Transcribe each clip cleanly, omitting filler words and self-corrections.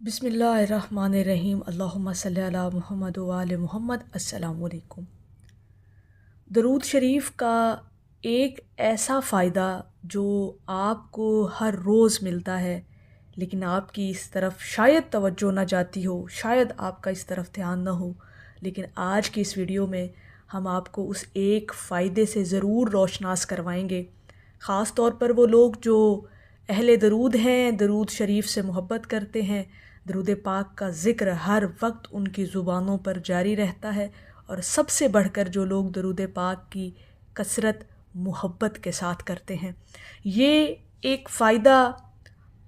بسم اللہ الرحمن الرحیم اللہم صلی علی محمد و آل محمد۔ السلام علیکم۔ درود شریف کا ایک ایسا فائدہ جو آپ کو ہر روز ملتا ہے لیکن آپ کی اس طرف شاید توجہ نہ جاتی ہو، شاید آپ کا اس طرف دھیان نہ ہو، لیکن آج کی اس ویڈیو میں ہم آپ کو اس ایک فائدے سے ضرور روشناس کروائیں گے، خاص طور پر وہ لوگ جو اہل درود ہیں، درود شریف سے محبت کرتے ہیں، درود پاک کا ذکر ہر وقت ان کی زبانوں پر جاری رہتا ہے، اور سب سے بڑھ کر جو لوگ درود پاک کی کثرت محبت کے ساتھ کرتے ہیں۔ یہ ایک فائدہ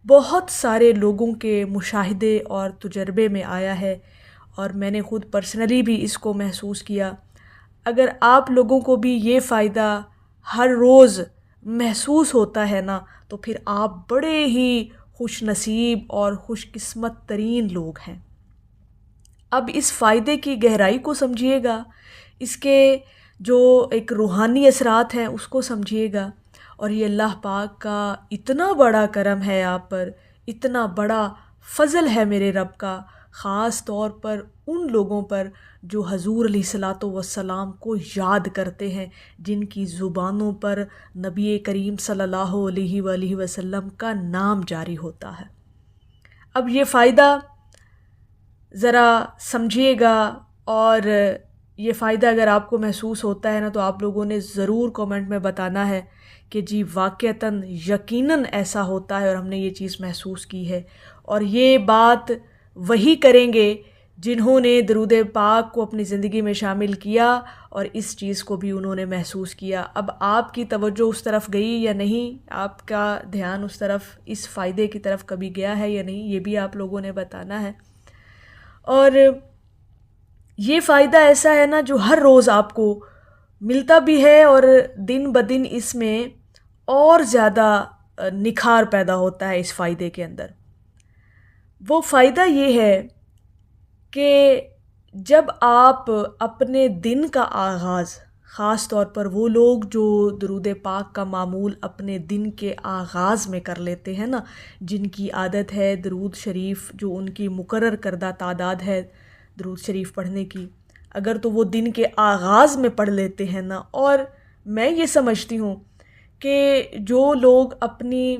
بہت سارے لوگوں کے مشاہدے اور تجربے میں آیا ہے، اور میں نے خود پرسنلی بھی اس کو محسوس کیا۔ اگر آپ لوگوں کو بھی یہ فائدہ ہر روز محسوس ہوتا ہے نا، تو پھر آپ بڑے ہی خوش نصیب اور خوش قسمت ترین لوگ ہیں۔ اب اس فائدے کی گہرائی کو سمجھیے گا، اس کے جو ایک روحانی اثرات ہیں اس کو سمجھیے گا، اور یہ اللہ پاک کا اتنا بڑا کرم ہے آپ پر، اتنا بڑا فضل ہے میرے رب کا، خاص طور پر ان لوگوں پر جو حضور علیہ الصلاۃ والسلام کو یاد کرتے ہیں، جن کی زبانوں پر نبی کریم صلی اللہ علیہ وآلہ وسلم کا نام جاری ہوتا ہے۔ اب یہ فائدہ ذرا سمجھیے گا، اور یہ فائدہ اگر آپ کو محسوس ہوتا ہے نا، تو آپ لوگوں نے ضرور کومنٹ میں بتانا ہے کہ جی واقعتاً یقیناً ایسا ہوتا ہے اور ہم نے یہ چیز محسوس کی ہے۔ اور یہ بات وہی کریں گے جنہوں نے درود پاک کو اپنی زندگی میں شامل کیا اور اس چیز کو بھی انہوں نے محسوس کیا۔ اب آپ کی توجہ اس طرف گئی یا نہیں، آپ کا دھیان اس طرف، اس فائدے کی طرف کبھی گیا ہے یا نہیں، یہ بھی آپ لوگوں نے بتانا ہے۔ اور یہ فائدہ ایسا ہے نا جو ہر روز آپ کو ملتا بھی ہے، اور دن بدن اس میں اور زیادہ نکھار پیدا ہوتا ہے اس فائدے کے اندر۔ وہ فائدہ یہ ہے کہ جب آپ اپنے دن کا آغاز، خاص طور پر وہ لوگ جو درود پاک کا معمول اپنے دن کے آغاز میں کر لیتے ہیں نا، جن کی عادت ہے درود شریف، جو ان کی مقرر کردہ تعداد ہے درود شریف پڑھنے کی، اگر تو وہ دن کے آغاز میں پڑھ لیتے ہیں نا، اور میں یہ سمجھتی ہوں کہ جو لوگ اپنی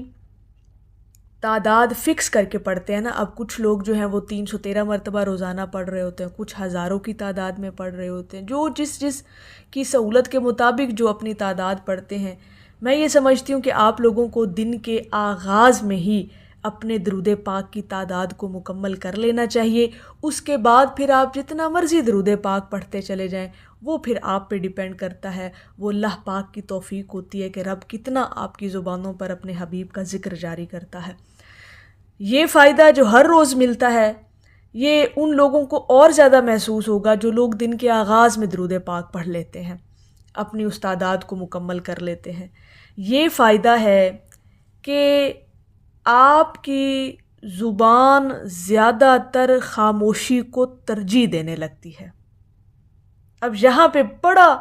تعداد فکس کر کے پڑھتے ہیں نا، اب کچھ لوگ جو ہیں وہ 313 مرتبہ روزانہ پڑھ رہے ہوتے ہیں، کچھ ہزاروں کی تعداد میں پڑھ رہے ہوتے ہیں، جو جس کی سہولت کے مطابق جو اپنی تعداد پڑھتے ہیں۔ میں یہ سمجھتی ہوں کہ آپ لوگوں کو دن کے آغاز میں ہی اپنے درود پاک کی تعداد کو مکمل کر لینا چاہیے۔ اس کے بعد پھر آپ جتنا مرضی درود پاک پڑھتے چلے جائیں، وہ پھر آپ پہ ڈیپینڈ کرتا ہے، وہ اللہ پاک کی توفیق ہوتی ہے کہ رب کتنا آپ کی زبانوں پر اپنے حبیب کا ذکر جاری کرتا ہے۔ یہ فائدہ جو ہر روز ملتا ہے، یہ ان لوگوں کو اور زیادہ محسوس ہوگا جو لوگ دن کے آغاز میں درود پاک پڑھ لیتے ہیں، اپنی اس تعداد کو مکمل کر لیتے ہیں۔ یہ فائدہ ہے کہ آپ کی زبان زیادہ تر خاموشی کو ترجیح دینے لگتی ہے۔ اب یہاں پہ بڑا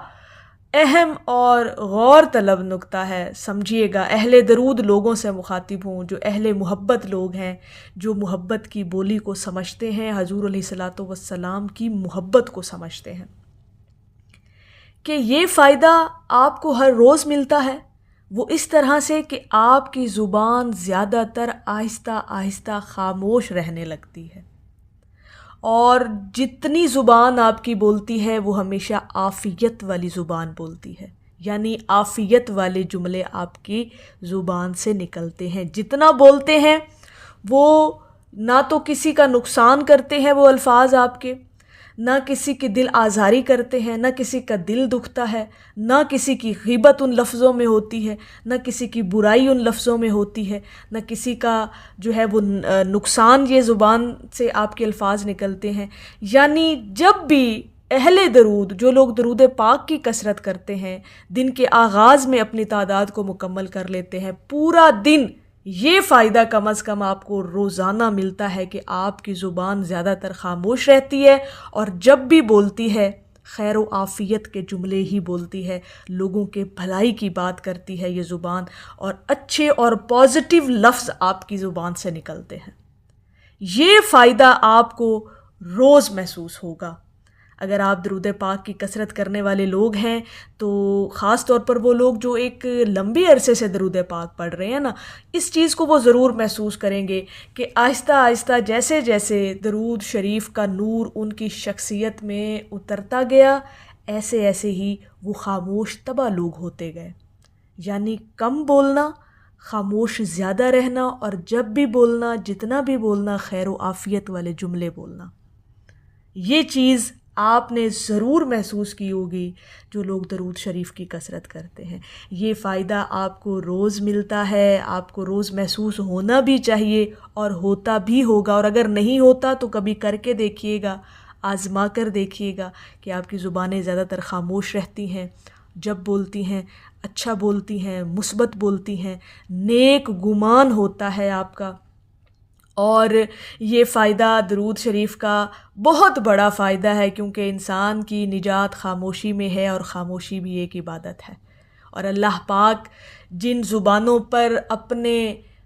اہم اور غور طلب نکتہ ہے، سمجھیے گا۔ اہل درود لوگوں سے مخاطب ہوں، جو اہل محبت لوگ ہیں، جو محبت کی بولی کو سمجھتے ہیں، حضور علیہ الصلاۃ والسلام کی محبت کو سمجھتے ہیں، کہ یہ فائدہ آپ کو ہر روز ملتا ہے، وہ اس طرح سے کہ آپ کی زبان زیادہ تر آہستہ آہستہ خاموش رہنے لگتی ہے، اور جتنی زبان آپ کی بولتی ہے وہ ہمیشہ عافیت والی زبان بولتی ہے، یعنی عافیت والے جملے آپ کی زبان سے نکلتے ہیں۔ جتنا بولتے ہیں وہ نہ تو کسی کا نقصان کرتے ہیں وہ الفاظ آپ کے، نہ کسی کی دل آزاری کرتے ہیں، نہ کسی کا دل دکھتا ہے، نہ کسی کی غیبت ان لفظوں میں ہوتی ہے، نہ کسی کی برائی ان لفظوں میں ہوتی ہے، نہ کسی کا جو ہے وہ نقصان یہ زبان سے آپ کے الفاظ نکلتے ہیں۔ یعنی جب بھی اہل درود، جو لوگ درود پاک کی کثرت کرتے ہیں، دن کے آغاز میں اپنی تعداد کو مکمل کر لیتے ہیں، پورا دن یہ فائدہ کم از کم آپ کو روزانہ ملتا ہے کہ آپ کی زبان زیادہ تر خاموش رہتی ہے، اور جب بھی بولتی ہے خیر و عافیت کے جملے ہی بولتی ہے، لوگوں کے بھلائی کی بات کرتی ہے یہ زبان، اور اچھے اور پازیٹیو لفظ آپ کی زبان سے نکلتے ہیں۔ یہ فائدہ آپ کو روز محسوس ہوگا۔ اگر آپ درود پاک کی کثرت کرنے والے لوگ ہیں تو خاص طور پر وہ لوگ جو ایک لمبی عرصے سے درود پاک پڑھ رہے ہیں نا، اس چیز کو وہ ضرور محسوس کریں گے کہ آہستہ آہستہ جیسے جیسے درود شریف کا نور ان کی شخصیت میں اترتا گیا، ایسے ایسے ہی وہ خاموش طبع لوگ ہوتے گئے۔ یعنی کم بولنا، خاموش زیادہ رہنا، اور جب بھی بولنا، جتنا بھی بولنا، خیر و عافیت والے جملے بولنا۔ یہ چیز آپ نے ضرور محسوس کی ہوگی جو لوگ درود شریف کی کثرت کرتے ہیں۔ یہ فائدہ آپ کو روز ملتا ہے، آپ کو روز محسوس ہونا بھی چاہیے اور ہوتا بھی ہوگا، اور اگر نہیں ہوتا تو کبھی کر کے دیکھیے گا، آزما کر دیکھیے گا کہ آپ کی زبانیں زیادہ تر خاموش رہتی ہیں، جب بولتی ہیں اچھا بولتی ہیں، مثبت بولتی ہیں، نیک گمان ہوتا ہے آپ کا۔ اور یہ فائدہ درود شریف کا بہت بڑا فائدہ ہے، کیونکہ انسان کی نجات خاموشی میں ہے، اور خاموشی بھی ایک عبادت ہے۔ اور اللہ پاک جن زبانوں پر اپنے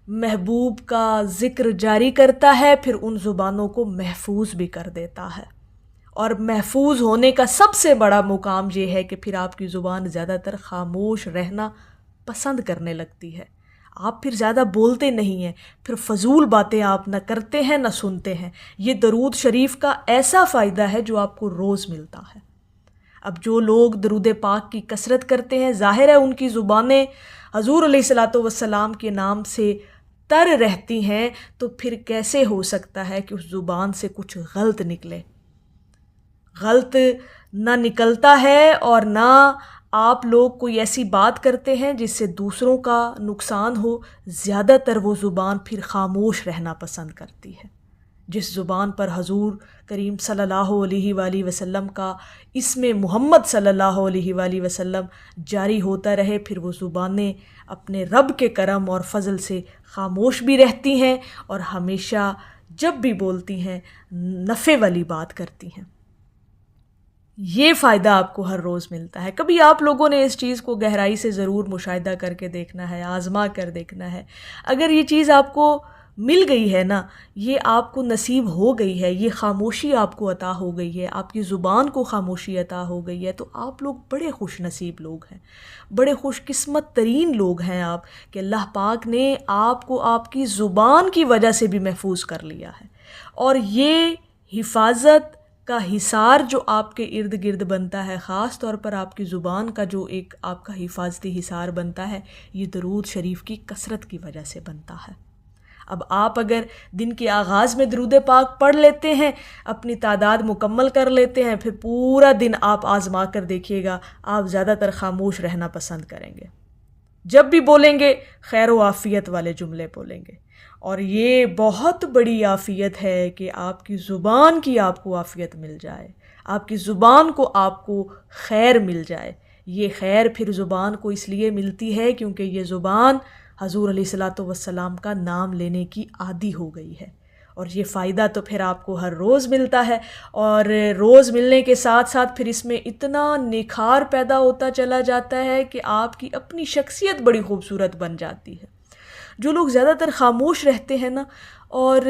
محبوب کا ذکر جاری کرتا ہے، پھر ان زبانوں کو محفوظ بھی کر دیتا ہے۔ اور محفوظ ہونے کا سب سے بڑا مقام یہ ہے کہ پھر آپ کی زبان زیادہ تر خاموش رہنا پسند کرنے لگتی ہے۔ آپ پھر زیادہ بولتے نہیں ہیں، پھر فضول باتیں آپ نہ کرتے ہیں نہ سنتے ہیں۔ یہ درود شریف کا ایسا فائدہ ہے جو آپ کو روز ملتا ہے۔ اب جو لوگ درود پاک کی کثرت کرتے ہیں، ظاہر ہے ان کی زبانیں حضور علیہ الصلاۃ والسلام کے نام سے تر رہتی ہیں، تو پھر کیسے ہو سکتا ہے کہ اس زبان سے کچھ غلط نکلے؟ غلط نہ نکلتا ہے، اور نہ آپ لوگ کوئی ایسی بات کرتے ہیں جس سے دوسروں کا نقصان ہو۔ زیادہ تر وہ زبان پھر خاموش رہنا پسند کرتی ہے۔ جس زبان پر حضور کریم صلی اللہ علیہ وآلہ وسلم کا اسم محمد صلی اللہ علیہ وآلہ وسلم جاری ہوتا رہے، پھر وہ زبانیں اپنے رب کے کرم اور فضل سے خاموش بھی رہتی ہیں، اور ہمیشہ جب بھی بولتی ہیں نفع والی بات کرتی ہیں۔ یہ فائدہ آپ کو ہر روز ملتا ہے۔ کبھی آپ لوگوں نے اس چیز کو گہرائی سے ضرور مشاہدہ کر کے دیکھنا ہے، آزما کر دیکھنا ہے۔ اگر یہ چیز آپ کو مل گئی ہے نا، یہ آپ کو نصیب ہو گئی ہے، یہ خاموشی آپ کو عطا ہو گئی ہے، آپ کی زبان کو خاموشی عطا ہو گئی ہے، تو آپ لوگ بڑے خوش نصیب لوگ ہیں، بڑے خوش قسمت ترین لوگ ہیں آپ، کہ اللہ پاک نے آپ کو آپ کی زبان کی وجہ سے بھی محفوظ کر لیا ہے۔ اور یہ حفاظت کا حصار جو آپ کے ارد گرد بنتا ہے، خاص طور پر آپ کی زبان کا جو ایک آپ کا حفاظتی حصار بنتا ہے، یہ درود شریف کی کثرت کی وجہ سے بنتا ہے۔ اب آپ اگر دن کے آغاز میں درود پاک پڑھ لیتے ہیں، اپنی تعداد مکمل کر لیتے ہیں، پھر پورا دن آپ آزما کر دیکھیے گا، آپ زیادہ تر خاموش رہنا پسند کریں گے۔ جب بھی بولیں گے خیر و عافیت والے جملے بولیں گے، اور یہ بہت بڑی عافیت ہے کہ آپ کی زبان کی آپ کو عافیت مل جائے، آپ کی زبان کو آپ کو خیر مل جائے۔ یہ خیر پھر زبان کو اس لیے ملتی ہے کیونکہ یہ زبان حضور علیہ الصلاۃ والسلام کا نام لینے کی عادی ہو گئی ہے، اور یہ فائدہ تو پھر آپ کو ہر روز ملتا ہے، اور روز ملنے کے ساتھ ساتھ پھر اس میں اتنا نکھار پیدا ہوتا چلا جاتا ہے کہ آپ کی اپنی شخصیت بڑی خوبصورت بن جاتی ہے۔ جو لوگ زیادہ تر خاموش رہتے ہیں نا، اور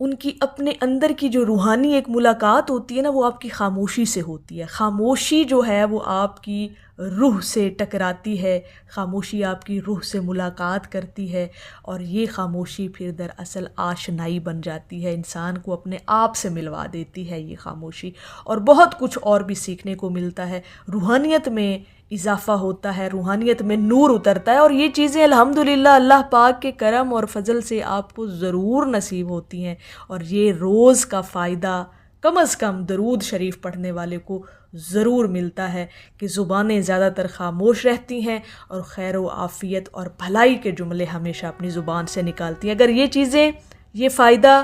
ان کی اپنے اندر کی جو روحانی ایک ملاقات ہوتی ہے نا، وہ آپ کی خاموشی سے ہوتی ہے۔ خاموشی جو ہے وہ آپ کی روح سے ٹکراتی ہے، خاموشی آپ کی روح سے ملاقات کرتی ہے، اور یہ خاموشی پھر دراصل آشنائی بن جاتی ہے، انسان کو اپنے آپ سے ملوا دیتی ہے یہ خاموشی، اور بہت کچھ اور بھی سیکھنے کو ملتا ہے، روحانیت میں اضافہ ہوتا ہے، روحانیت میں نور اترتا ہے، اور یہ چیزیں الحمدللہ اللہ پاک کے کرم اور فضل سے آپ کو ضرور نصیب ہوتی ہیں، اور یہ روز کا فائدہ کم از کم درود شریف پڑھنے والے کو ضرور ملتا ہے کہ زبانیں زیادہ تر خاموش رہتی ہیں، اور خیر و عافیت اور بھلائی کے جملے ہمیشہ اپنی زبان سے نکالتی ہیں۔ اگر یہ چیزیں، یہ فائدہ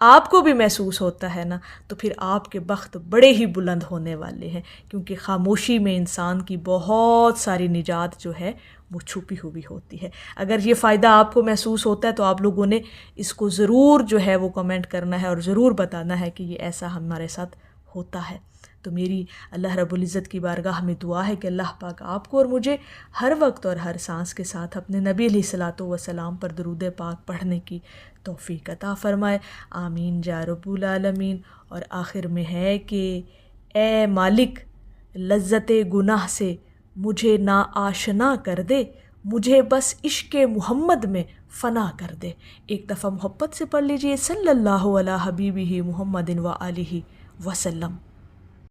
آپ کو بھی محسوس ہوتا ہے نا، تو پھر آپ کے بخت بڑے ہی بلند ہونے والے ہیں، کیونکہ خاموشی میں انسان کی بہت ساری نجات جو ہے وہ چھپی ہوئی ہوتی ہے۔ اگر یہ فائدہ آپ کو محسوس ہوتا ہے تو آپ لوگوں نے اس کو ضرور جو ہے وہ کمنٹ کرنا ہے، اور ضرور بتانا ہے کہ یہ ایسا ہمارے ساتھ ہوتا ہے۔ تو میری اللہ رب العزت کی بارگاہ میں دعا ہے کہ اللہ پاک آپ کو اور مجھے ہر وقت اور ہر سانس کے ساتھ اپنے نبی علیہ الصلاۃ والسلام پر درود پاک پڑھنے کی توفیق عطا فرمائے، آمین یا رب العالمین۔ اور آخر میں ہے کہ اے مالک، لذت گناہ سے مجھے نا آشنا کر دے، مجھے بس عشق محمد میں فنا کر دے۔ ایک دفعہ محبت سے پڑھ لیجئے، صلی اللہ علیہ حبیبہ محمد و آلہ وسلم۔